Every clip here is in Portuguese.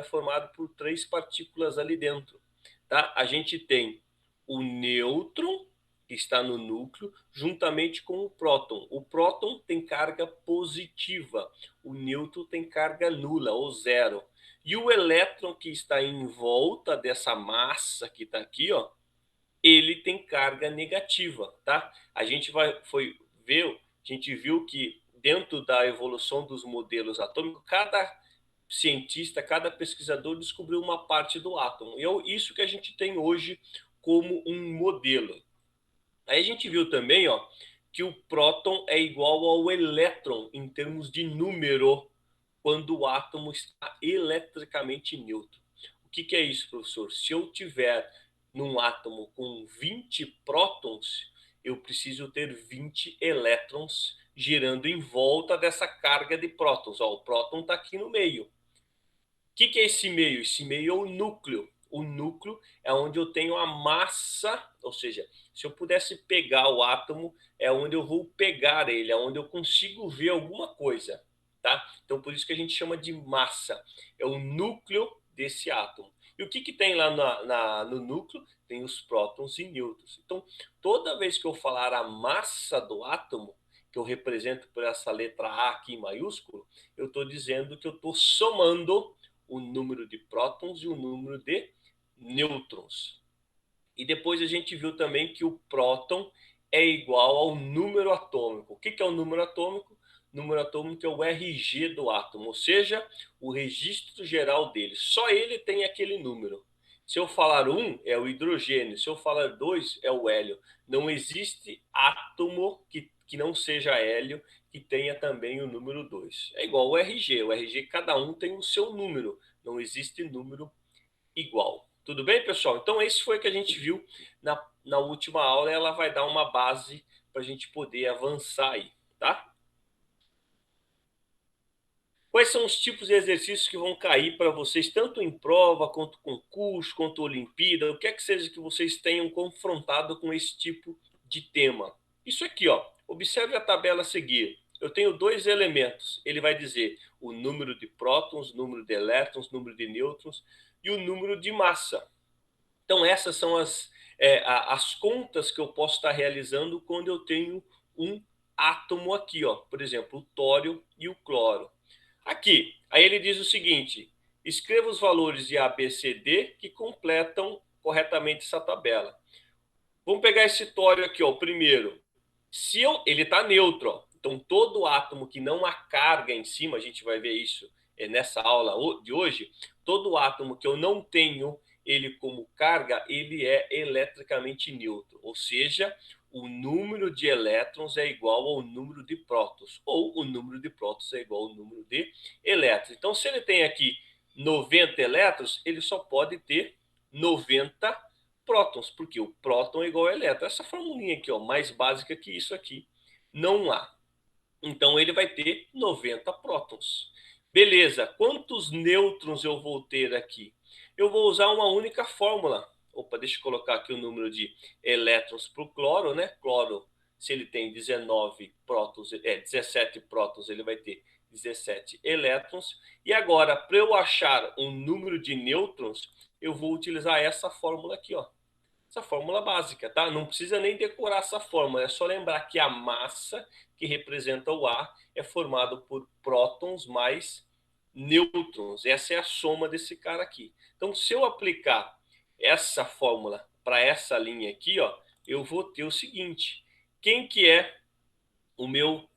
é formado por 3 partículas ali dentro, tá? A gente tem o nêutron, que está no núcleo, juntamente com o próton. O próton tem carga positiva, o nêutron tem carga nula, ou zero. E o elétron que está em volta dessa massa que está aqui, ó, ele tem carga negativa, tá? A gente viu que dentro da evolução dos modelos atômicos, cada cientista, cada pesquisador descobriu uma parte do átomo. E é isso que a gente tem hoje como um modelo. Aí a gente viu também, ó, que o próton é igual ao elétron em termos de número, quando o átomo está eletricamente neutro. O que é isso, professor? Se eu tiver num átomo com 20 prótons, eu preciso ter 20 elétrons girando em volta dessa carga de prótons. Ó, o próton está aqui no meio. O que é esse meio? Esse meio é o núcleo. O núcleo é onde eu tenho a massa, ou seja, se eu pudesse pegar o átomo, é onde eu vou pegar ele, é onde eu consigo ver alguma coisa, tá? Então, por isso que a gente chama de massa. É o núcleo desse átomo. E o que tem lá no núcleo? Tem os prótons e nêutrons. Então, toda vez que eu falar a massa do átomo, que eu represento por essa letra A aqui em maiúsculo, eu estou dizendo que eu estou somando o número de prótons e o número de nêutrons. E depois a gente viu também que o próton é igual ao número atômico. O que é o número atômico? O número atômico é o RG do átomo, ou seja, o registro geral dele. Só ele tem aquele número. Se eu falar 1, é o hidrogênio. Se eu falar 2, é o hélio. Não existe átomo que não seja hélio que tenha também o número 2. É igual ao RG. O RG, cada um tem o seu número. Não existe número igual. Tudo bem, pessoal? Então, esse foi o que a gente viu na última aula. Ela vai dar uma base para a gente poder avançar aí, tá? Quais são os tipos de exercícios que vão cair para vocês, tanto em prova, quanto concurso, quanto Olimpíada, o que é que seja que vocês tenham confrontado com esse tipo de tema? Isso aqui, ó. Observe a tabela a seguir. Eu tenho 2 elementos. Ele vai dizer o número de prótons, número de elétrons, número de nêutrons e o número de massa. Então, essas são as contas que eu posso estar realizando quando eu tenho um átomo aqui, ó. Por exemplo, o tório e o cloro. Aqui, aí ele diz o seguinte: escreva os valores de A, B, C, D que completam corretamente essa tabela. Vamos pegar esse tório aqui, ó, o primeiro. Ele está neutro, ó. Então todo átomo que não há carga em cima, a gente vai ver isso nessa aula de hoje, todo átomo que eu não tenho ele como carga, ele é eletricamente neutro, ou seja, o número de elétrons é igual ao número de prótons, ou o número de prótons é igual ao número de elétrons. Então, se ele tem aqui 90 elétrons, ele só pode ter 90 prótons, porque o próton é igual a elétron. Essa formulinha aqui, ó, mais básica que isso aqui, não há. Então, ele vai ter 90 prótons. Beleza, quantos nêutrons eu vou ter aqui? Eu vou usar uma única fórmula. Opa, deixa eu colocar aqui o número de elétrons para o cloro, né? Cloro, se ele tem 19 prótons, 17 prótons, ele vai ter 17 elétrons. E agora, para eu achar um número de nêutrons, eu vou utilizar essa fórmula aqui, ó. Essa fórmula básica, tá? Não precisa nem decorar essa fórmula, é só lembrar que a massa que representa o A é formado por prótons mais nêutrons. Essa é a soma desse cara aqui. Então, se eu aplicar essa fórmula para essa linha aqui, ó, eu vou ter o seguinte: quem que é o meu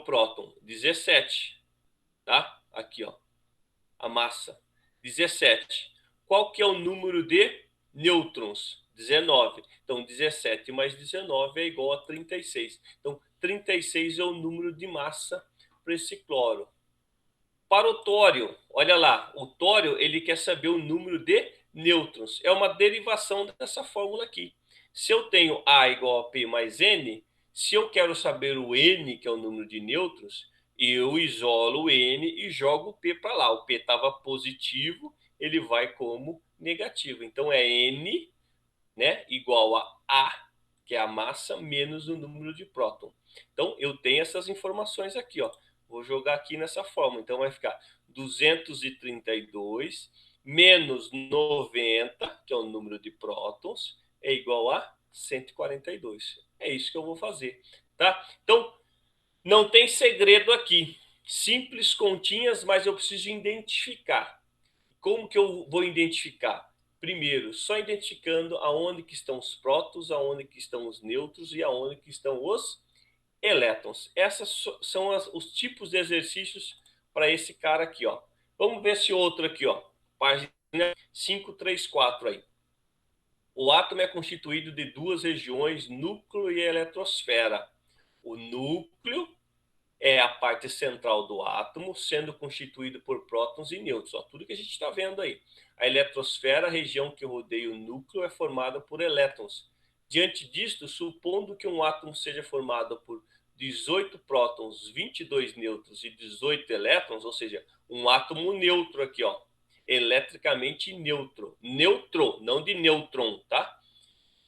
próton? 17, tá? Aqui, ó, a massa, 17. Qual que é o número de nêutrons? 19. Então, 17 mais 19 é igual a 36. Então, 36 é o número de massa para esse cloro. Para o tório, olha lá, o tório ele quer saber o número de nêutrons. É uma derivação dessa fórmula aqui. Se eu tenho A igual a P mais N, se eu quero saber o N, que é o número de nêutrons, eu isolo o N e jogo o P para lá. O P estava positivo, ele vai como negativo. Então é N, né, igual a, que é a massa, menos o número de próton. Então eu tenho essas informações aqui, ó. Vou jogar aqui nessa forma. Então vai ficar 232 menos 90, que é o número de prótons, é igual a 142. É isso que eu vou fazer, tá? Então, não tem segredo aqui. Simples continhas, mas eu preciso identificar. Como que eu vou identificar? Primeiro, só identificando aonde que estão os prótons, aonde que estão os nêutrons e aonde que estão os elétrons. Essas são os tipos de exercícios para esse cara aqui, ó. Vamos ver esse outro aqui, ó. Página 534 aí. O átomo é constituído de duas regiões, núcleo e eletrosfera. O núcleo é a parte central do átomo, sendo constituído por prótons e nêutrons. Ó, tudo que a gente está vendo aí. A eletrosfera, a região que rodeia o núcleo, é formada por elétrons. Diante disto, supondo que um átomo seja formado por 18 prótons, 22 nêutrons e 18 elétrons, ou seja, um átomo neutro aqui, ó, eletricamente neutro. Neutro, não de nêutron, tá?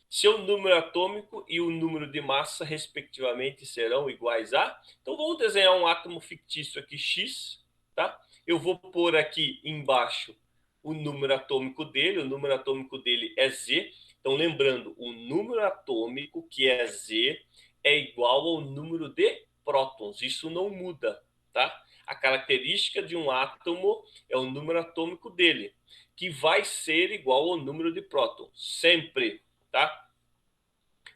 Seu número atômico e o número de massa, respectivamente, serão iguais a... Então, vamos desenhar um átomo fictício aqui, X, tá? Eu vou pôr aqui embaixo o número atômico dele. O número atômico dele é Z. Então, lembrando, o número atômico, que é Z, é igual ao número de prótons. Isso não muda, tá? A característica de um átomo é o número atômico dele, que vai ser igual ao número de prótons, sempre, tá?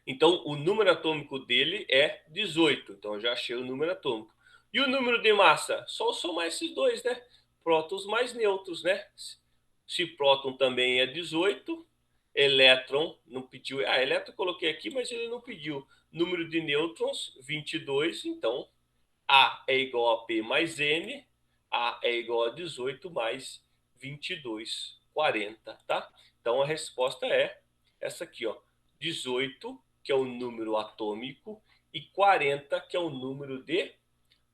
Então, o número atômico dele é 18. Então, eu já achei o número atômico. E o número de massa? Só somar esses dois, né? Prótons mais nêutrons, né? Se próton também é 18, elétron não pediu. Ah, elétron eu coloquei aqui, mas ele não pediu. Número de nêutrons, 22. Então, A é igual a P mais N. A é igual a 18 mais 22, 40, tá? Então, a resposta é essa aqui, ó. 18, que é o número atômico, e 40, que é o número de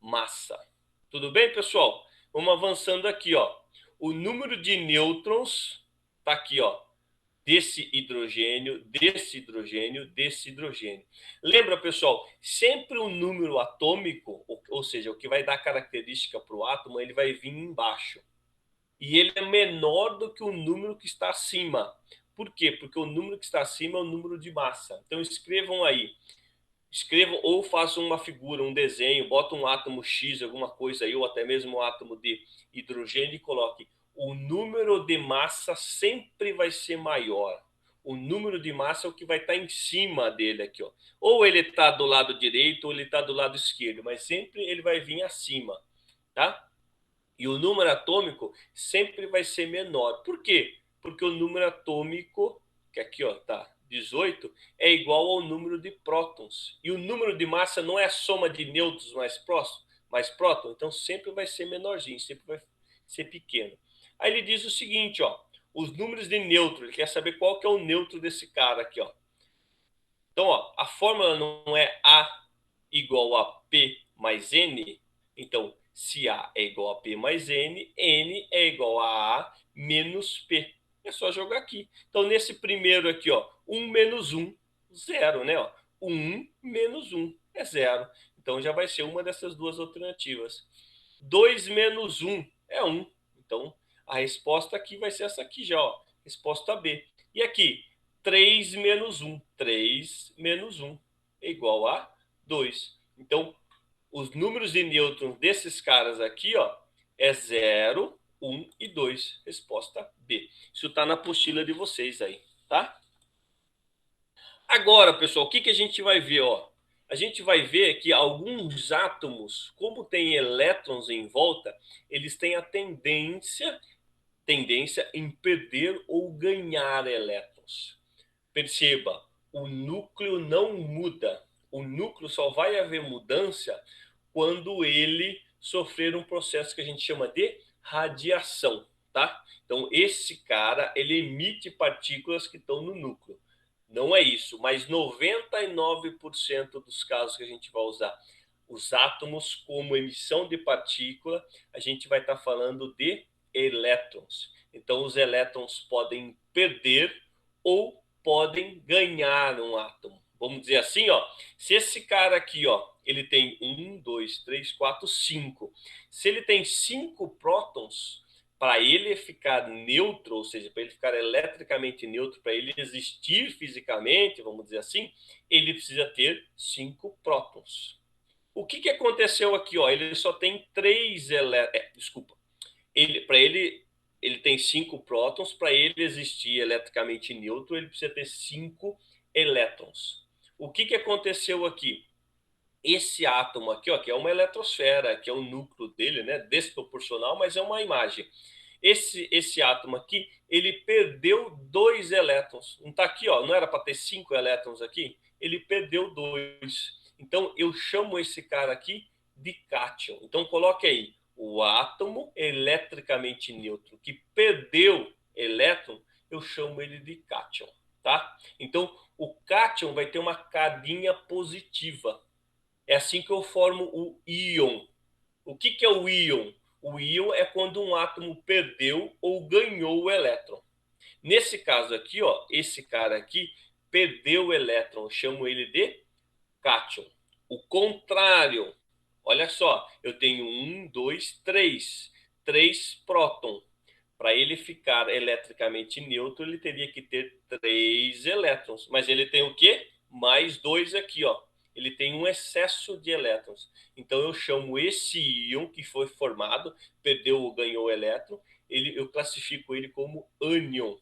massa. Tudo bem, pessoal? Vamos avançando aqui, ó. O número de nêutrons tá aqui, ó. Desse hidrogênio, desse hidrogênio, desse hidrogênio. Lembra, pessoal, sempre o número atômico, ou seja, o que vai dar característica para o átomo, ele vai vir embaixo. E ele é menor do que o número que está acima. Por quê? Porque o número que está acima é o número de massa. Então escrevam aí. Escrevam ou façam uma figura, um desenho, botam um átomo X, alguma coisa aí, ou até mesmo um átomo de hidrogênio e coloque. O número de massa sempre vai ser maior. O número de massa é o que vai estar em cima dele aqui, ó. Ou ele está do lado direito ou ele está do lado esquerdo, mas sempre ele vai vir acima, tá? E o número atômico sempre vai ser menor. Por quê? Porque o número atômico, que aqui ó, tá 18, é igual ao número de prótons. E o número de massa não é a soma de nêutrons mais prótons, então sempre vai ser menorzinho, sempre vai ser pequeno. Aí ele diz o seguinte, ó, os números de nêutron, ele quer saber qual que é o neutro desse cara aqui, ó. Então, ó, a fórmula não é A igual a P mais N. Então, se A é igual a P mais N, N é igual a menos P. É só jogar aqui. Então, nesse primeiro aqui, ó, 1 menos 1, 0, né? Ó, 1 menos 1 é 0. Então, já vai ser uma dessas duas alternativas. 2 menos 1 é 1. Então, a resposta aqui vai ser essa aqui já, ó. Resposta B. E aqui, 3 menos 1. 3 menos 1 é igual a 2. Então, os números de nêutrons desses caras aqui, ó, é 0, 1 e 2. Resposta B. Isso está na apostila de vocês aí, tá? Agora, pessoal, o que, que a gente vai ver, ó? A gente vai ver que alguns átomos, como tem elétrons em volta, eles têm a tendência em perder ou ganhar elétrons. Perceba, o núcleo não muda. O núcleo só vai haver mudança quando ele sofrer um processo que a gente chama de radiação, tá? Então, esse cara, ele emite partículas que estão no núcleo. Não é isso, mas 99% dos casos que a gente vai usar os átomos como emissão de partícula, a gente vai estar falando de elétrons. Então, os elétrons podem perder ou podem ganhar um átomo. Vamos dizer assim, ó, se esse cara aqui, ó, ele tem 1, 2, 3, 4, 5. Se ele tem 5 prótons, para ele ficar neutro, ou seja, para ele ficar eletricamente neutro, para ele existir fisicamente, vamos dizer assim, ele precisa ter 5 prótons. O que aconteceu aqui? Ó? Ele só tem 3 elétrons. Desculpa. Para ele tem 5 prótons. Para ele existir eletricamente neutro, ele precisa ter 5 elétrons. O que aconteceu aqui? Esse átomo aqui, ó, que é uma eletrosfera, que é o núcleo dele, né, desproporcional, mas é uma imagem. Esse átomo aqui, ele perdeu 2 elétrons. Não está aqui, ó, não era para ter 5 elétrons aqui? Ele perdeu 2. Então, eu chamo esse cara aqui de cátion. Então, coloque aí, o átomo eletricamente neutro que perdeu elétron, eu chamo ele de cátion, tá? Então, o cátion vai ter uma carinha positiva. É assim que eu formo o íon. O que é o íon? O íon é quando um átomo perdeu ou ganhou o elétron. Nesse caso aqui, ó, esse cara aqui perdeu o elétron, eu chamo ele de cátion. O contrário, olha só, eu tenho 1, 2, 3. 3 prótons. Para ele ficar eletricamente neutro, ele teria que ter 3 elétrons. Mas ele tem o quê? Mais 2 aqui, ó. Ele tem um excesso de elétrons. Então eu chamo esse íon que foi formado, perdeu ou ganhou elétron, eu classifico ele como ânion.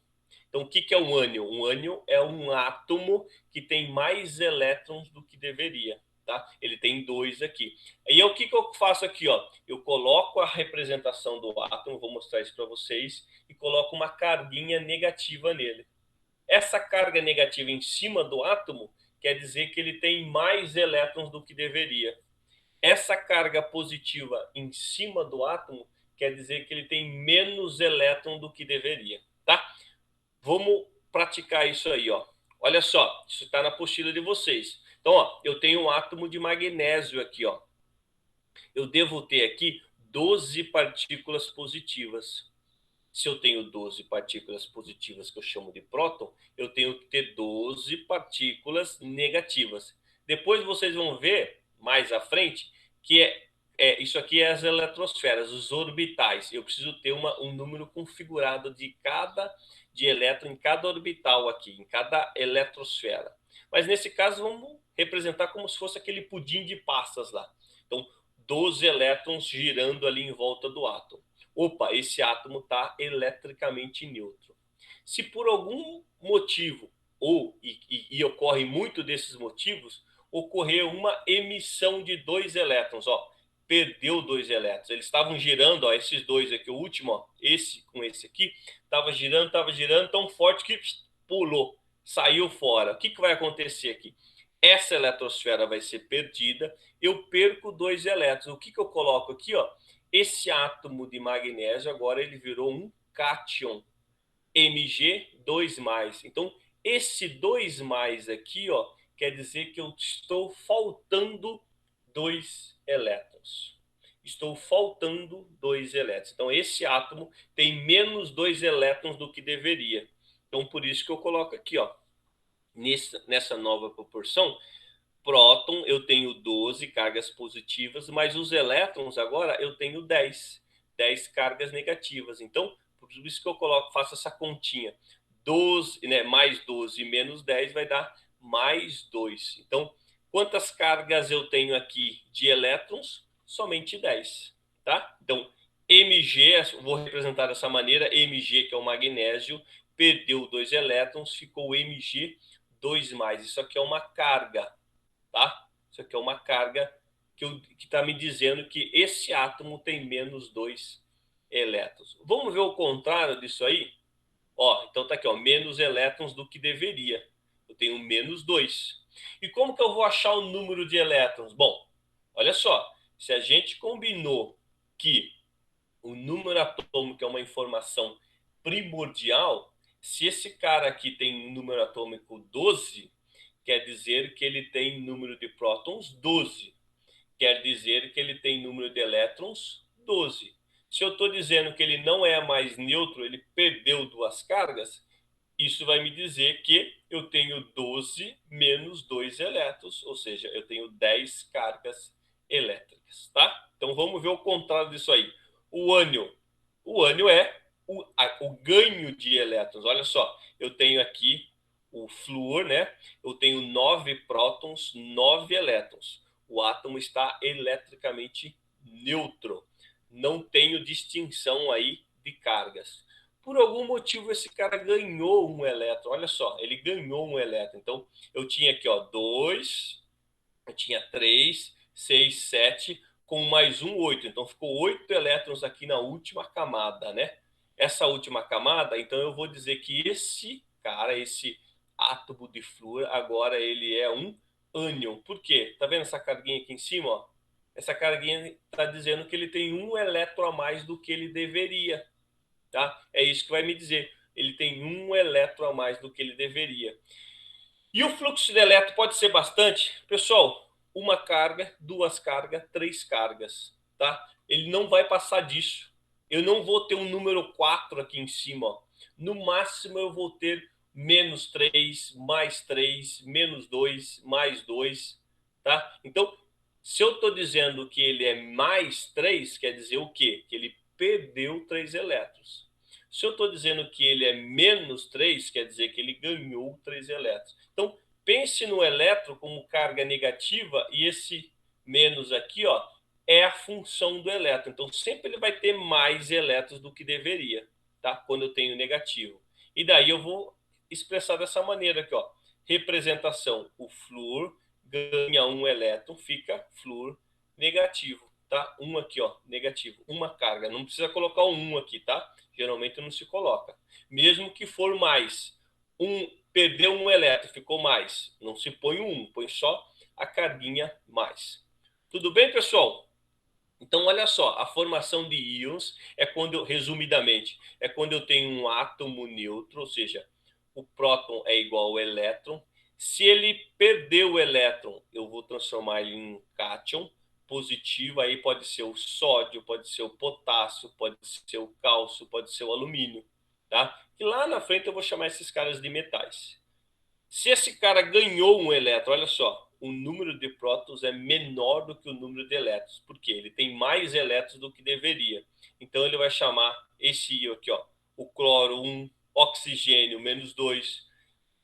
Então o que é um ânion? Um ânion é um átomo que tem mais elétrons do que deveria. Tá? Ele tem 2 aqui. E o que eu faço aqui? Ó? Eu coloco a representação do átomo, vou mostrar isso para vocês, e coloco uma carguinha negativa nele. Essa carga negativa em cima do átomo quer dizer que ele tem mais elétrons do que deveria. Essa carga positiva em cima do átomo quer dizer que ele tem menos elétron do que deveria. Tá? Vamos praticar isso aí, ó. Olha só, isso está na apostila de vocês. Então, ó, eu tenho um átomo de magnésio aqui, ó. Eu devo ter aqui 12 partículas positivas. Se eu tenho 12 partículas positivas, que eu chamo de próton, eu tenho que ter 12 partículas negativas. Depois vocês vão ver, mais à frente, que isso aqui é as eletrosferas, os orbitais. Eu preciso ter um número configurado de elétron em cada orbital aqui, em cada eletrosfera. Mas nesse caso, vamos representar como se fosse aquele pudim de passas lá. Então, 12 elétrons girando ali em volta do átomo. Opa, esse átomo está eletricamente neutro. Se por algum motivo, e ocorre muito desses motivos, ocorrer uma emissão de 2 elétrons, ó, perdeu 2 elétrons. Eles estavam girando, ó, esses dois aqui, o último, ó, esse com esse aqui, estava girando tão forte que pulou, saiu fora. O que vai acontecer aqui? Essa eletrosfera vai ser perdida, eu perco 2 elétrons. O que eu coloco aqui, ó? Esse átomo de magnésio agora ele virou um cátion, Mg2+. Então, esse 2+ aqui, ó, quer dizer que eu estou faltando 2 elétrons. Estou faltando 2 elétrons. Então, esse átomo tem menos 2 elétrons do que deveria. Então, por isso que eu coloco aqui, ó, nessa nova proporção, próton eu tenho 12 cargas positivas, mas os elétrons agora eu tenho 10 cargas negativas. Então, por isso que eu faço essa continha. 12, né, mais 12 menos 10 vai dar mais 2. Então, quantas cargas eu tenho aqui de elétrons? Somente 10. Tá? Então, Mg, vou representar dessa maneira, Mg, que é o magnésio, perdeu 2 elétrons, ficou Mg2+. Isso aqui é uma carga. Tá? Isso aqui é uma carga que está me dizendo que esse átomo tem menos 2 elétrons. Vamos ver o contrário disso aí? Ó, então tá aqui, ó, menos elétrons do que deveria. Eu tenho menos 2. E como que eu vou achar o número de elétrons? Bom, olha só, se a gente combinou que o número atômico é uma informação primordial, se esse cara aqui tem um número atômico 12, quer dizer que ele tem número de prótons 12. Quer dizer que ele tem número de elétrons 12. Se eu estou dizendo que ele não é mais neutro, ele perdeu 2 cargas, isso vai me dizer que eu tenho 12 menos 2 elétrons, ou seja, eu tenho 10 cargas elétricas, tá? Então vamos ver o contrário disso aí. O ânion. O ânion é o ganho de elétrons. Olha só, eu tenho aqui o flúor, né? Eu tenho 9 prótons, 9 elétrons. O átomo está eletricamente neutro. Não tenho distinção aí de cargas. Por algum motivo, esse cara ganhou um elétron. Olha só, ele ganhou um elétron. Então, eu tinha aqui, ó, 2, eu tinha 3, 6, 7, com mais um, 8. Então, ficou 8 elétrons aqui na última camada, né? Essa última camada, então eu vou dizer que esse cara, esse átomo de flúor, agora ele é um ânion. Por quê? Tá vendo essa carguinha aqui em cima, ó? Essa carguinha está dizendo que ele tem um elétron a mais do que ele deveria, tá? É isso que vai me dizer. Ele tem um elétron a mais do que ele deveria. E o fluxo de elétron pode ser bastante? Pessoal, uma carga, duas cargas, três cargas, tá? Ele não vai passar disso. Eu não vou ter um número 4 aqui em cima, ó. No máximo eu vou ter menos 3, mais 3, menos 2, mais 2, tá? Então, se eu estou dizendo que ele é mais 3, quer dizer o quê? Que ele perdeu 3 elétrons. Se eu estou dizendo que ele é menos 3, quer dizer que ele ganhou 3 elétrons. Então, pense no elétron como carga negativa e esse menos aqui, ó, é a função do elétron. Então, sempre ele vai ter mais elétrons do que deveria, tá? Quando eu tenho negativo. E daí eu vou expressar dessa maneira aqui, ó. Representação, o flúor ganha um elétron, fica flúor negativo, tá? Um aqui, ó, negativo, uma carga. Não precisa colocar um aqui, tá? Geralmente não se coloca. Mesmo que for mais, perdeu um elétron, ficou mais. Não se põe um, põe só a carguinha mais. Tudo bem, pessoal? Então, olha só, a formação de íons é quando, resumidamente, é quando eu tenho um átomo neutro, ou seja, o próton é igual ao elétron. Se ele perder o elétron, eu vou transformar ele em um cátion positivo, aí pode ser o sódio, pode ser o potássio, pode ser o cálcio, pode ser o alumínio, tá? E lá na frente eu vou chamar esses caras de metais. Se esse cara ganhou um elétron, olha só, o número de prótons é menor do que o número de elétrons, porque ele tem mais elétrons do que deveria. Então ele vai chamar esse íon aqui, ó, o cloro 1, oxigênio menos 2,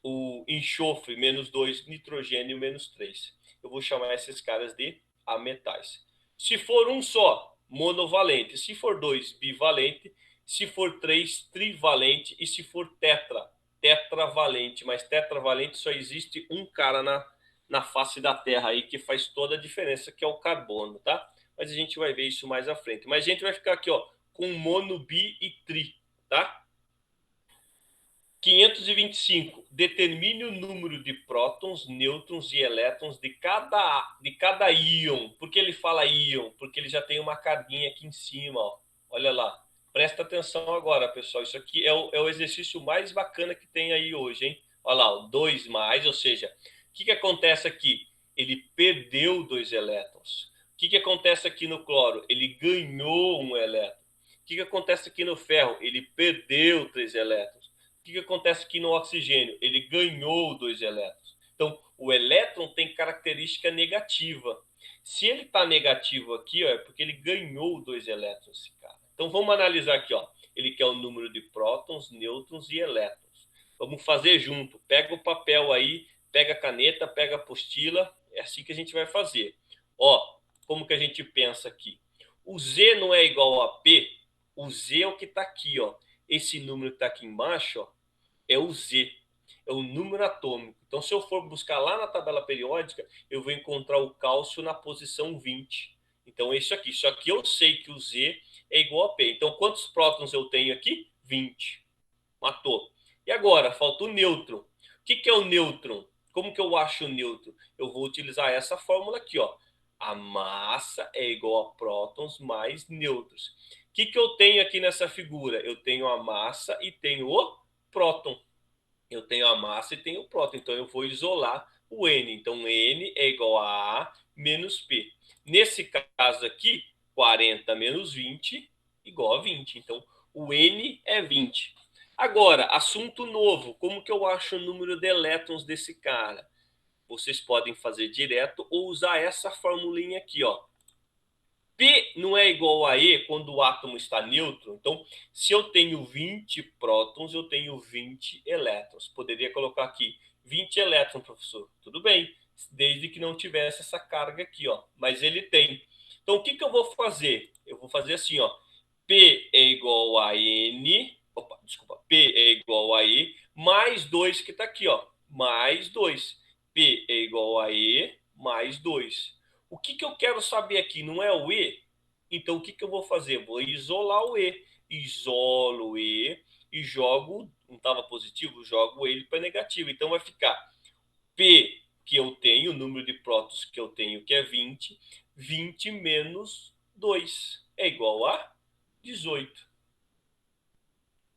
o enxofre menos 2, nitrogênio menos 3. Eu vou chamar esses caras de ametais. Se for um só, monovalente. Se for dois, bivalente. Se for três, trivalente. E se for tetra, tetravalente. Mas tetravalente só existe um cara na face da Terra aí que faz toda a diferença, que é o carbono, tá? Mas a gente vai ver isso mais à frente. Mas a gente vai ficar aqui, ó, com mono, bi e tri, tá? 525. Determine o número de prótons, nêutrons e elétrons de cada íon. Por que ele fala íon? Porque ele já tem uma carguinha aqui em cima, ó. Olha lá. Presta atenção agora, pessoal. Isso aqui é o exercício mais bacana que tem aí hoje, hein? Olha lá, o 2 mais, ou seja, o que acontece aqui? Ele perdeu 2 elétrons. O que acontece aqui no cloro? Ele ganhou um elétron. O que acontece aqui no ferro? Ele perdeu 3 elétrons. O que acontece aqui no oxigênio? Ele ganhou 2 elétrons. Então, o elétron tem característica negativa. Se ele está negativo aqui, ó, é porque ele ganhou 2 elétrons, cara. Então, vamos analisar aqui, ó. Ele quer o número de prótons, nêutrons e elétrons. Vamos fazer junto. Pega o papel aí, pega a caneta, pega a apostila. É assim que a gente vai fazer. Ó, como que a gente pensa aqui? O Z não é igual a P. O Z é o que está aqui, ó. Esse número que está aqui embaixo, ó, é o Z, é o número atômico. Então, se eu for buscar lá na tabela periódica, eu vou encontrar o cálcio na posição 20. Então, é isso aqui. Só que eu sei que o Z é igual a P. Então, quantos prótons eu tenho aqui? 20. Matou. E agora, falta o nêutron. O que é o nêutron? Como que eu acho o nêutron? Eu vou utilizar essa fórmula aqui, ó. A massa é igual a prótons mais nêutrons. O que eu tenho aqui nessa figura? Eu tenho a massa e tenho o próton. Eu tenho a massa e tenho o próton. Então, eu vou isolar o N. Então, N é igual a A menos P. Nesse caso aqui, 40 menos 20 igual a 20. Então, o N é 20. Agora, assunto novo. Como que eu acho o número de elétrons desse cara? Vocês podem fazer direto ou usar essa formulinha aqui, ó. P não é igual a E quando o átomo está neutro. Então, se eu tenho 20 prótons, eu tenho 20 elétrons. Poderia colocar aqui 20 elétrons, professor. Tudo bem, desde que não tivesse essa carga aqui, ó. Mas ele tem. Então, o que eu vou fazer? Eu vou fazer assim, ó. P é igual a N. Opa, desculpa. P é igual a E mais 2 que está aqui, ó. Mais 2. P é igual a E mais 2. O que eu quero saber aqui não é o E? Então, o que eu vou fazer? Vou isolar o E. Isolo o E e jogo, não estava positivo, jogo ele para negativo. Então, vai ficar P, que eu tenho, o número de prótons que eu tenho, que é 20, 20 menos 2 é igual a 18.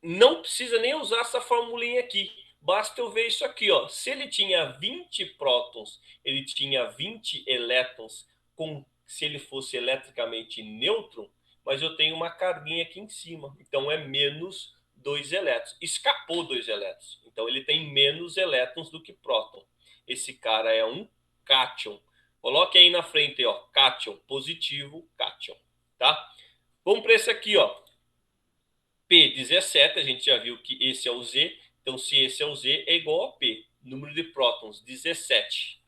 Não precisa nem usar essa formulinha aqui. Basta eu ver isso aqui, ó. Se ele tinha 20 prótons, ele tinha 20 elétrons, se ele fosse eletricamente neutro, mas eu tenho uma carguinha aqui em cima. Então é menos 2 elétrons. Escapou 2 elétrons. Então ele tem menos elétrons do que próton. Esse cara é um cátion. Coloque aí na frente, ó, cátion, positivo, cátion, tá? Vamos para esse aqui, ó. P17, a gente já viu que esse é o Z, então se esse é o Z, é igual a P. Número de prótons, 17.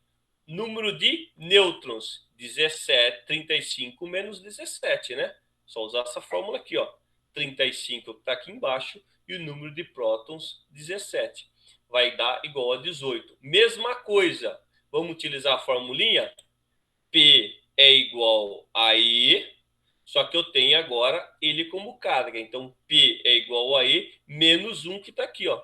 Número de nêutrons, 17, 35 menos 17, né? Só usar essa fórmula aqui, ó. 35 que está aqui embaixo e o número de prótons, 17. Vai dar igual a 18. Mesma coisa, vamos utilizar a formulinha? P é igual a E, só que eu tenho agora ele como carga. Então, P é igual a E menos 1 que está aqui, ó.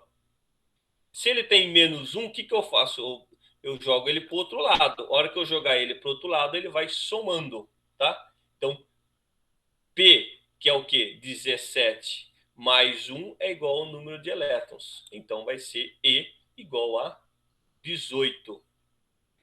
Se ele tem menos 1, o que eu faço? Eu jogo ele para o outro lado. A hora que eu jogar ele para o outro lado, ele vai somando, tá? Então, P, que é o quê? 17 mais 1 é igual ao número de elétrons. Então, vai ser E igual a 18.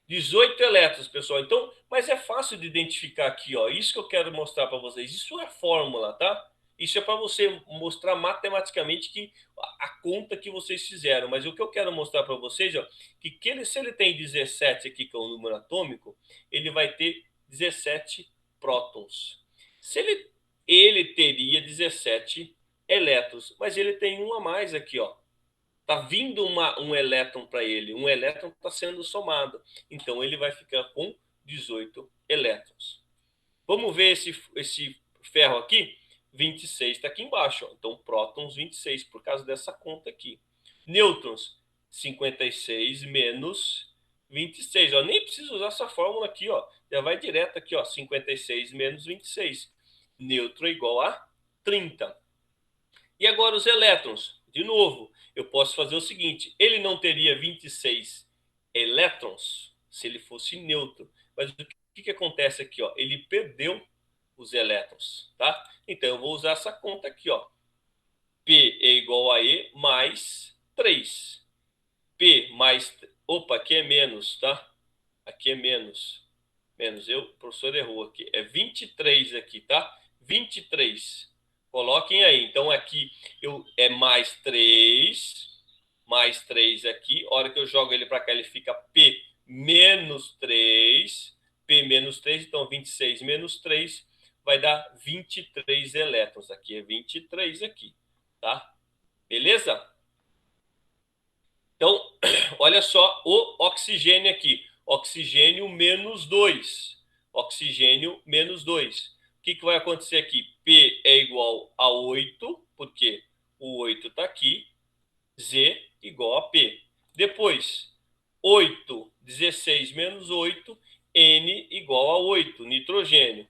18 elétrons, pessoal. Então, mas é fácil de identificar aqui, ó. Isso que eu quero mostrar para vocês. Isso é fórmula, tá? Isso é para você mostrar matematicamente que a conta que vocês fizeram. Mas o que eu quero mostrar para vocês, ó, que se ele tem 17 aqui, que é o número atômico, ele vai ter 17 prótons. Se ele teria 17 elétrons, mas ele tem um a mais aqui, ó. Tá vindo um elétron para ele, um elétron está sendo somado. Então ele vai ficar com 18 elétrons. Vamos ver esse ferro aqui? 26 está aqui embaixo. Ó. Então prótons 26, por causa dessa conta aqui. Nêutrons 56 menos 26. Ó. Nem preciso usar essa fórmula aqui. Ó. Já vai direto aqui. Ó. 56 menos 26. Nêutron é igual a 30. E agora os elétrons. De novo, eu posso fazer o seguinte: ele não teria 26 elétrons se ele fosse neutro. Mas o que acontece aqui? Ó? Ele perdeu os elétrons. Tá? Então eu vou usar essa conta aqui. Ó. P é igual a E mais 3. P mais... Opa, aqui é menos, tá? Aqui é menos. Menos. O professor errou aqui. É 23 aqui, tá? 23. Coloquem aí. Então aqui é mais 3 aqui. A hora que eu jogo ele para cá, ele fica P menos 3. P menos 3, então 26 menos 3 vai dar 23 elétrons. Aqui é 23 aqui, tá? Beleza? Então, olha só o oxigênio aqui. Oxigênio menos 2. Oxigênio menos 2. O que vai acontecer aqui? P é igual a 8, porque o 8 está aqui. Z igual a P. Depois, 8, 16 menos 8, N igual a 8, nitrogênio.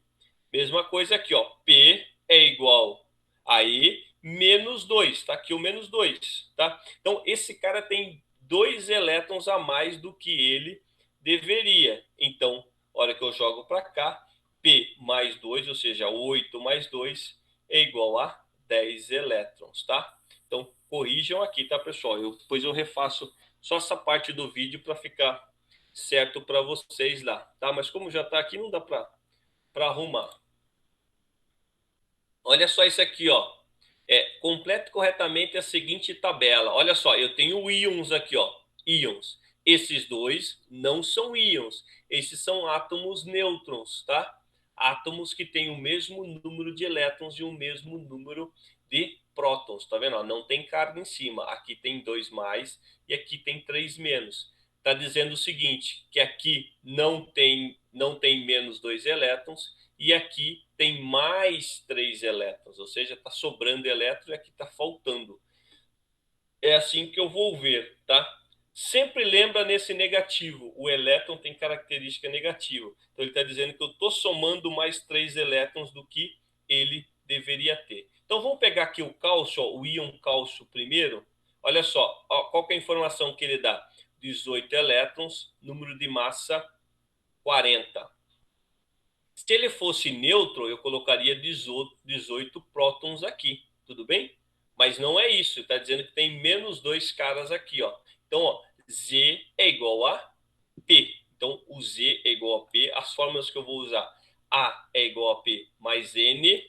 Mesma coisa aqui, ó. P é igual a E menos 2. Tá aqui o menos 2, tá? Então, esse cara tem 2 elétrons a mais do que ele deveria. Então, a hora que eu jogo para cá, P mais 2, ou seja, 8 mais 2 é igual a 10 elétrons, tá? Então, corrijam aqui, tá, pessoal? Depois eu refaço só essa parte do vídeo para ficar certo para vocês lá, tá? Mas como já está aqui, não dá para arrumar. Olha só isso aqui, ó. Complete corretamente a seguinte tabela. Olha só, eu tenho íons aqui, ó, íons. Esses dois não são íons, esses são átomos nêutrons, tá? Átomos que têm o mesmo número de elétrons e o mesmo número de prótons, tá vendo? Não tem carga em cima, aqui tem 2 mais e aqui tem 3 menos. Está dizendo o seguinte, que aqui não tem menos 2 elétrons e aqui tem mais 3 elétrons, ou seja, está sobrando elétrons e aqui está faltando. É assim que eu vou ver, tá? Sempre lembra nesse negativo, o elétron tem característica negativa. Então ele está dizendo que eu estou somando mais 3 elétrons do que ele deveria ter. Então vamos pegar aqui o cálcio, ó, o íon cálcio primeiro. Olha só, ó, qual que é a informação que ele dá? 18 elétrons, número de massa 40. Se ele fosse neutro, eu colocaria 18 prótons aqui, tudo bem? Mas não é isso, está dizendo que tem menos 2 caras aqui, ó. Então, ó, Z é igual a P. Então, o Z é igual a P. As fórmulas que eu vou usar, A é igual a P mais N,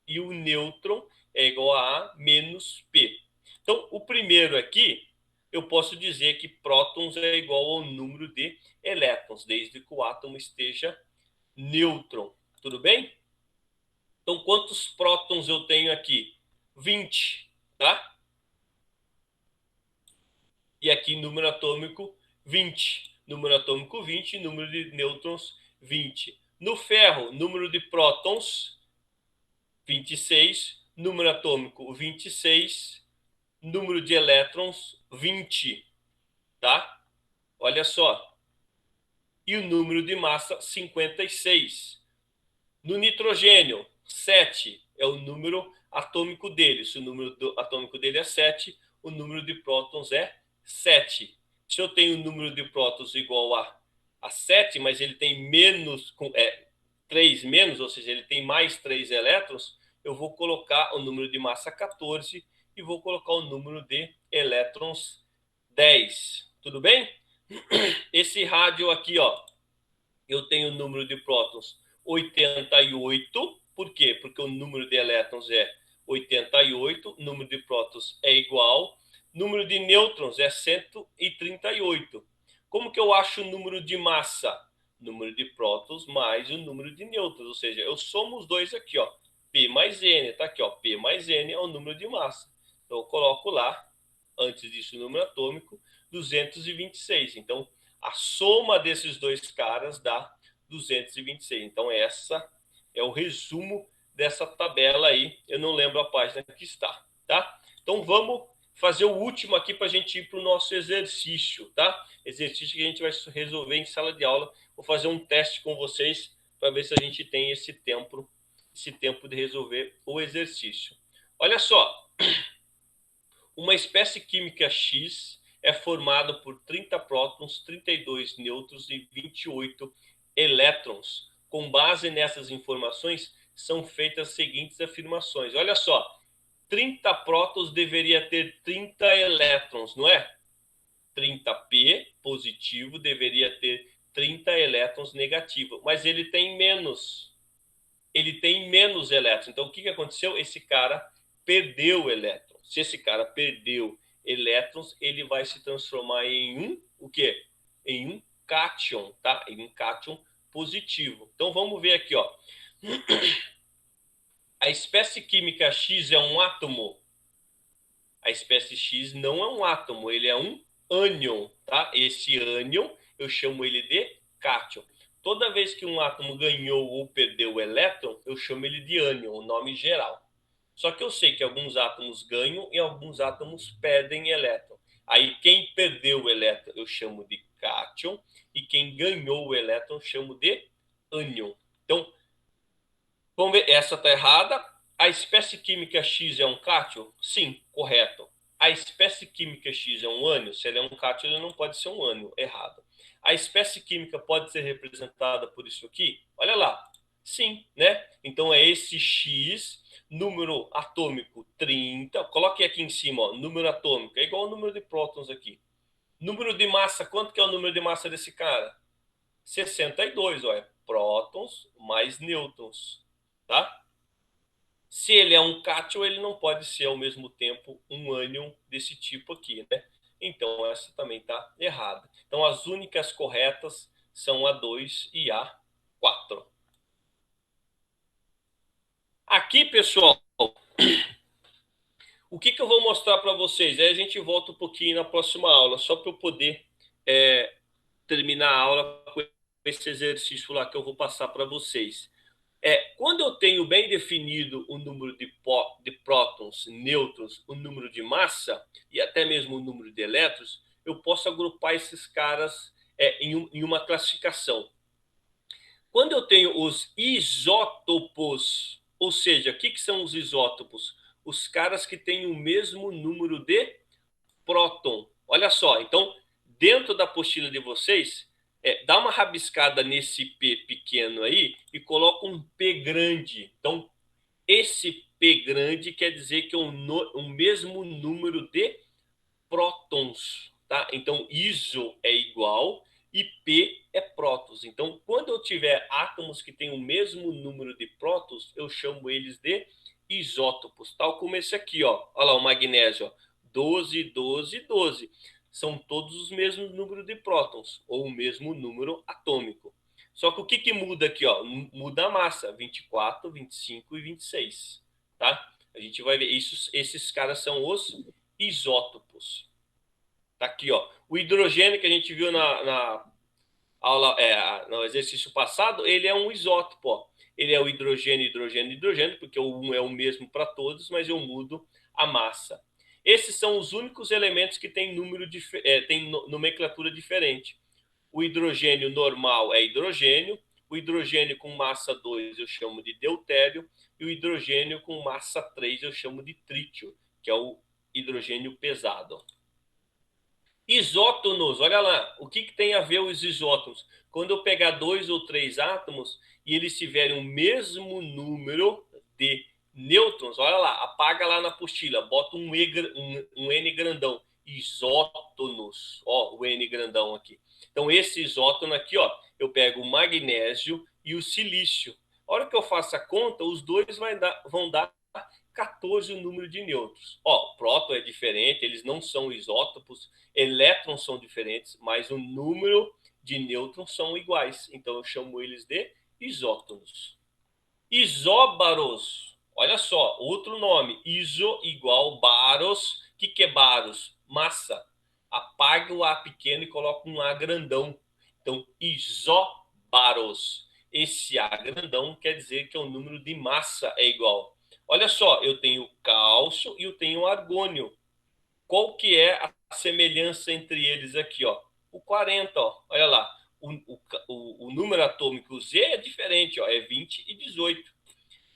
e o nêutron é igual a A menos P. Então, o primeiro aqui, eu posso dizer que prótons é igual ao número de elétrons, desde que o átomo esteja nêutron. Tudo bem? Então, quantos prótons eu tenho aqui? 20, tá? E aqui, número atômico 20. Número atômico 20, número de nêutrons 20. No ferro, número de prótons 26, número atômico 26, número de elétrons 20, tá? Olha só. E o número de massa 56. No nitrogênio, 7 é o número atômico dele. Se o número atômico dele é 7, o número de prótons é 7. Se eu tenho o número de prótons igual a 7, mas ele tem menos 3 menos, ou seja, ele tem mais 3 elétrons, eu vou colocar o número de massa 14 e vou colocar o número de elétrons 10. Tudo bem? Esse rádio aqui, ó, eu tenho o número de prótons 88. Por quê? Porque o número de elétrons é 88, o número de prótons é igual, número de nêutrons é 138. Como que eu acho o número de massa? Número de prótons mais o número de nêutrons, ou seja, eu somo os dois aqui, ó, P mais N, tá aqui, ó, P mais N é o número de massa. Então eu coloco lá, antes disso o número atômico, 226. Então, a soma desses dois caras dá 226. Então, essa é o resumo dessa tabela aí. Eu não lembro a página que está, tá? Então, vamos fazer o último aqui para a gente ir para o nosso exercício, tá? Exercício que a gente vai resolver em sala de aula. Vou fazer um teste com vocês para ver se a gente tem esse tempo de resolver o exercício. Olha só, uma espécie química X é formada por 30 prótons, 32 nêutrons e 28 elétrons. Com base nessas informações, são feitas as seguintes afirmações. Olha só, 30 prótons deveria ter 30 elétrons, não é? 30P positivo deveria ter 30 elétrons negativo, mas ele tem menos. Ele tem menos elétrons. Então, o que aconteceu? Esse cara perdeu elétrons. Se esse cara perdeu elétrons, ele vai se transformar em o quê? Em um cátion, tá? Em um cátion positivo. Então, vamos ver aqui, ó. A espécie química X é um átomo? A espécie X não é um átomo, ele é um ânion, tá? Esse ânion, eu chamo ele de cátion. Toda vez que um átomo ganhou ou perdeu o elétron, eu chamo ele de ânion, o nome geral. Só que eu sei que alguns átomos ganham e alguns átomos perdem elétron. Aí quem perdeu o elétron eu chamo de cátion e quem ganhou o elétron eu chamo de ânion. Então, vamos ver, essa está errada. A espécie química X é um cátion? Sim, correto. A espécie química X é um ânion? Se ele é um cátion, ele não pode ser um ânion. Errado. A espécie química pode ser representada por isso aqui? Olha lá. Sim, né? Então é esse X, número atômico 30. Coloque aqui em cima, ó, número atômico. É igual ao número de prótons aqui. Número de massa, quanto que é o número de massa desse cara? 62, ó, é prótons mais nêutrons, tá? Se ele é um cátion, ele não pode ser ao mesmo tempo um ânion desse tipo aqui, né? Então essa também está errada. Então as únicas corretas são a 2 e a 4. Aqui, pessoal, o que eu vou mostrar para vocês? Aí a gente volta um pouquinho na próxima aula, só para eu poder terminar a aula com esse exercício lá que eu vou passar para vocês. Quando eu tenho bem definido o número de prótons, nêutrons, o número de massa e até mesmo o número de elétrons, eu posso agrupar esses caras em uma classificação. Quando eu tenho os isótopos, ou seja, o que são os isótopos? Os caras que têm o mesmo número de próton. Olha só, então, dentro da apostila de vocês, dá uma rabiscada nesse P pequeno aí e coloca um P grande. Então, esse P grande quer dizer que é o mesmo número de prótons, tá? Então, iso é igual e P é prótons. Então, quando eu tiver átomos que têm o mesmo número de prótons, eu chamo eles de isótopos, tal como esse aqui, ó. Olha lá o magnésio, ó. 12, 12, 12. São todos os mesmos números de prótons, ou o mesmo número atômico. Só que o que muda aqui, ó? Muda a massa, 24, 25 e 26, tá? A gente vai ver, esses caras são os isótopos. Tá aqui, ó. O hidrogênio que a gente viu na aula, no exercício passado, ele é um isótopo, ó. Ele é o hidrogênio, hidrogênio, hidrogênio, porque o um é o mesmo para todos, mas eu mudo a massa. Esses são os únicos elementos que têm tem nomenclatura diferente. O hidrogênio normal é hidrogênio, o hidrogênio com massa 2 eu chamo de deutério, e o hidrogênio com massa 3 eu chamo de trítio, que é o hidrogênio pesado. Isótonos, olha lá, o que tem a ver os isótonos? Quando eu pegar 2 ou 3 átomos e eles tiverem o mesmo número de nêutrons, olha lá, apaga lá na apostila, bota um N grandão, isótonos, ó, o N grandão aqui. Então esse isótono aqui, ó, eu pego o magnésio e o silício. A hora que eu faço a conta, os dois vão dar 14 o número de nêutrons. Ó, próton é diferente, eles não são isótopos, elétrons são diferentes, mas o número de nêutrons são iguais. Então eu chamo eles de isótonos. Isóbaros, olha só, outro nome, iso igual baros. O que é baros? Massa. Apaga o A pequeno e coloca um A grandão. Então, isóbaros. Esse A grandão quer dizer que o número de massa é igual. Olha só, eu tenho cálcio e eu tenho argônio. Qual que é a semelhança entre eles aqui, ó? O 40, ó. Olha lá. O número atômico Z é diferente, ó. É 20 e 18.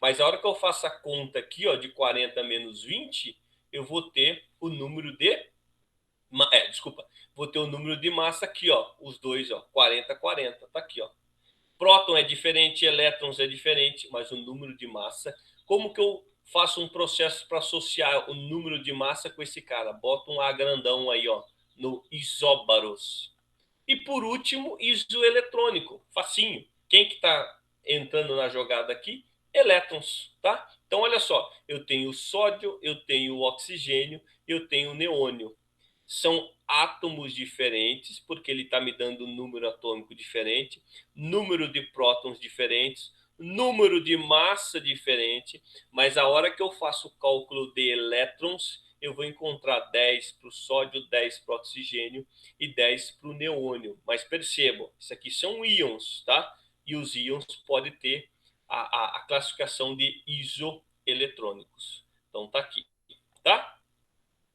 Mas a hora que eu faço a conta aqui, ó, de 40 menos 20, eu vou ter o número de. Desculpa. Vou ter o número de massa aqui, ó. Os dois, ó. 40, 40. Tá aqui, ó. Próton é diferente, elétrons é diferente, mas o número de massa. Como que eu faço um processo para associar o número de massa com esse cara? Bota um A grandão aí, ó, no isóbaros. E por último, isoeletrônico, facinho. Quem que está entrando na jogada aqui? Elétrons, tá? Então olha só, eu tenho sódio, eu tenho oxigênio, eu tenho neônio. São átomos diferentes, porque ele está me dando um número atômico diferente, número de prótons diferentes, número de massa diferente, mas a hora que eu faço o cálculo de elétrons, eu vou encontrar 10 para o sódio, 10 para o oxigênio e 10 para o neônio. Mas percebam, isso aqui são íons, tá? E os íons podem ter a classificação de isoeletrônicos. Então tá aqui, tá?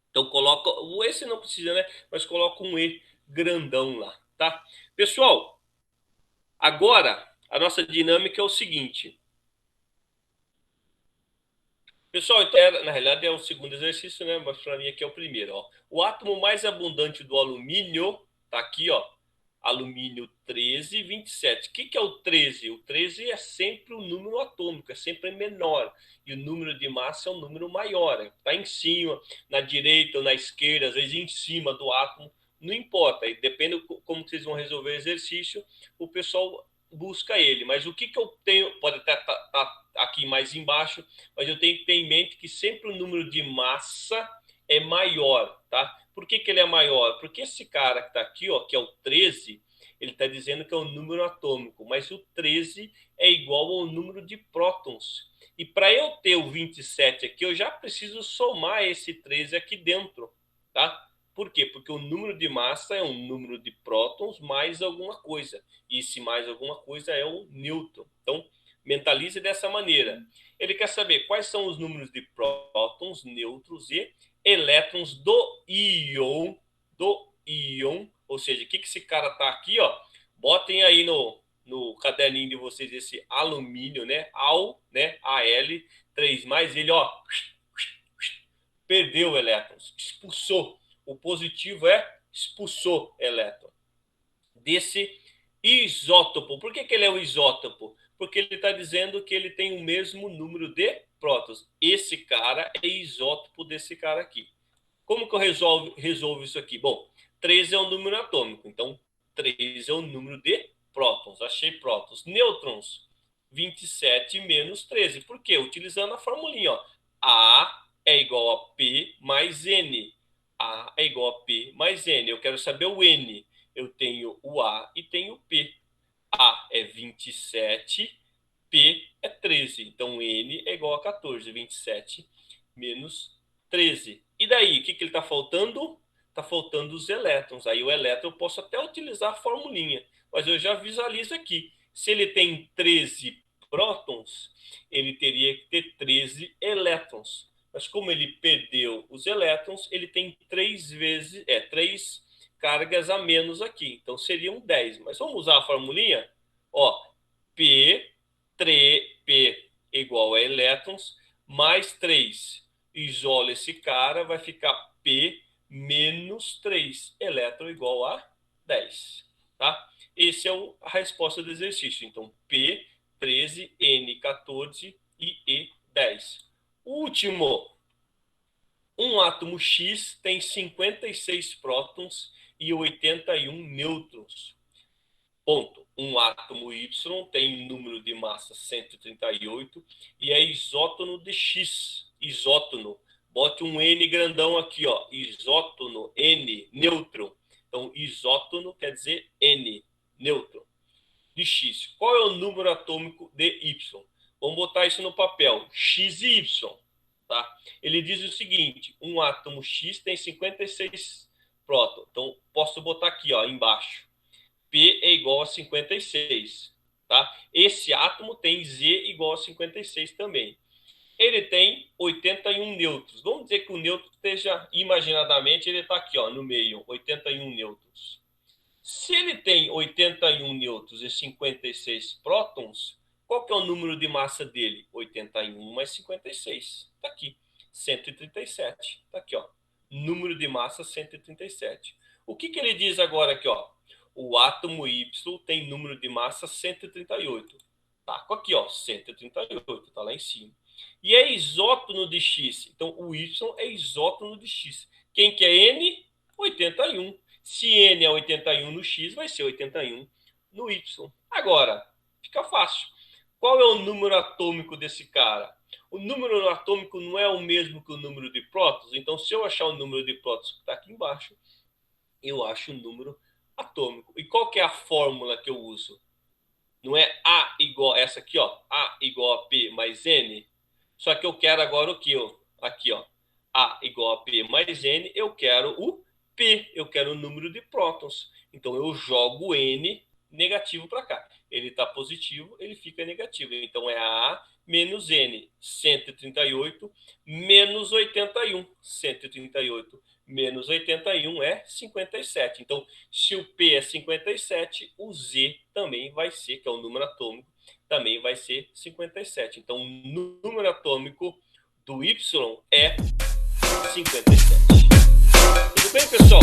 Então coloca, esse não precisa, né? Mas coloca um E grandão lá, tá? Pessoal, agora a nossa dinâmica é o seguinte. Pessoal, então, na realidade é o segundo exercício, né? Mas para mim aqui é o primeiro, ó. O átomo mais abundante do alumínio tá aqui, ó. Alumínio 13, 27. O que é o 13? O 13 é sempre o número atômico, é sempre menor. E o número de massa é um número maior. Está em cima, na direita ou na esquerda, às vezes em cima do átomo. Não importa. E depende como vocês vão resolver o exercício, o pessoal busca ele. Mas o que eu tenho, pode estar aqui aqui mais embaixo, mas eu tenho que ter em mente que sempre o número de massa é maior, tá? Por que ele é maior? Porque esse cara que está aqui, ó, que é o 13, ele está dizendo que é um número atômico, mas o 13 é igual ao número de prótons. E para eu ter o 27 aqui, eu já preciso somar esse 13 aqui dentro, tá? Por quê? Porque o número de massa é um número de prótons mais alguma coisa. E esse mais alguma coisa é o nêutron. Então, mentalize dessa maneira. Ele quer saber quais são os números de prótons, nêutrons e elétrons do íon, ou seja, o que esse cara tá aqui, ó? Botem aí no caderninho de vocês esse alumínio, né? Al, 3 mais ele, ó, perdeu elétrons, expulsou. O positivo é expulsou elétron desse isótopo. Por que ele é o isótopo? Porque ele está dizendo que ele tem o mesmo número de prótons. Esse cara é isótopo desse cara aqui. Como que eu resolvo isso aqui? Bom, 3 é um número atômico, então 3 é o número de prótons. Achei prótons. Nêutrons, 27 menos 13. Por quê? Utilizando a formulinha, ó. A é igual a P mais N. A é igual a P mais N. Eu quero saber o N. Eu tenho o A e tenho o P. A é 27, P é 13. Então, N é igual a 14. 27 menos 13. E daí, o que ele está faltando? Está faltando os elétrons. Aí o elétron eu posso até utilizar a formulinha, mas eu já visualizo aqui. Se ele tem 13 prótons, ele teria que ter 13 elétrons. Mas como ele perdeu os elétrons, ele tem 3 cargas a menos aqui. Então seriam 10. Mas vamos usar a formulinha? Ó, P igual a elétrons, mais 3. Isola esse cara, vai ficar P menos 3. Elétron igual a 10. Tá? Essa é a resposta do exercício. Então, P, 13, N, 14 e E, 10. Último. Um átomo X tem 56 prótons e 81 nêutrons. Ponto. Um átomo Y tem número de massa 138 e é isótono de X. Isótono. Bote um N grandão aqui, ó. Isótono, N, nêutron. Então, isótono quer dizer N, nêutron, de X. Qual é o número atômico de Y? Vamos botar isso no papel. X e Y. Tá? Ele diz o seguinte, um átomo X tem 56 prótons. Então, posso botar aqui, ó, embaixo. P é igual a 56. Tá? Esse átomo tem Z igual a 56 também. Ele tem 81 nêutrons. Vamos dizer que o nêutron esteja, imaginadamente, ele está aqui, ó, no meio, 81 nêutrons. Se ele tem 81 nêutrons e 56 prótons, qual que é o número de massa dele? 81 mais 56. Está aqui, 137. Está aqui, ó. Número de massa 137. O que ele diz agora aqui, ó? O átomo Y tem número de massa 138. Tá aqui, ó, 138, tá lá em cima. E é isótono de X. Então, o Y é isótono de X. Quem que é N? 81. Se N é 81 no X, vai ser 81 no Y. Agora, fica fácil. Qual é o número atômico desse cara? O número atômico não é o mesmo que o número de prótons. Então, se eu achar o número de prótons que está aqui embaixo, eu acho o número atômico. E qual que é a fórmula que eu uso? Não é A igual essa aqui, ó, A igual a P mais N? Só que eu quero agora o que? Aqui, ó, A igual a P mais N, eu quero o P, eu quero o número de prótons. Então eu jogo N negativo para cá. Ele está positivo, ele fica negativo. Então é A menos N, 138 menos 81. 138 menos 81 é 57. Então, se o P é 57, o Z também vai ser, que é o número atômico, também vai ser 57. Então, o número atômico do Y é 57. Tudo bem, pessoal?